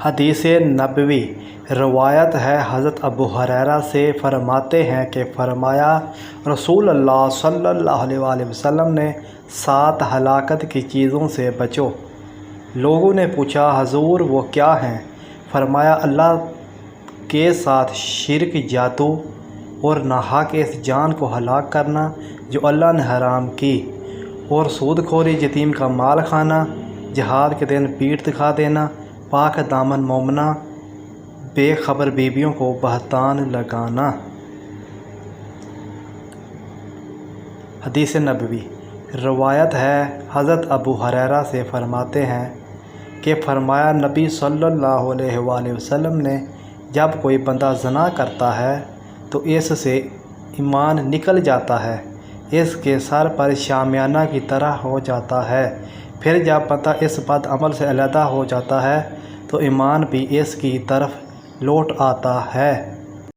حدیث نبوی روایت ہے حضرت ابو ہریرہ سے، فرماتے ہیں کہ فرمایا رسول اللہ صلی اللہ علیہ وآلہ وسلم نے 7 ہلاکت کی چیزوں سے بچو۔ لوگوں نے پوچھا حضور وہ کیا ہیں؟ فرمایا اللہ کے ساتھ شرک، جادو اور ناحق اس جان کو ہلاک کرنا جو اللہ نے حرام کی، اور سود خوری، یتیم کا مال کھانا، جہاد کے دن پیٹھ دکھا دینا، پاک دامن مومنہ بے خبر بیویوں کو بہتان لگانا۔ حدیث نبوی روایت ہے حضرت ابو ہریرہ سے، فرماتے ہیں کہ فرمایا نبی صلی اللہ علیہ وآلہ وسلم نے جب کوئی بندہ زنا کرتا ہے تو اس سے ایمان نکل جاتا ہے، اس کے سر پر شامیانہ کی طرح ہو جاتا ہے، پھر جب بندہ اس بد عمل سے علیحدہ ہو جاتا ہے تو ایمان بھی اس کی طرف لوٹ آتا ہے۔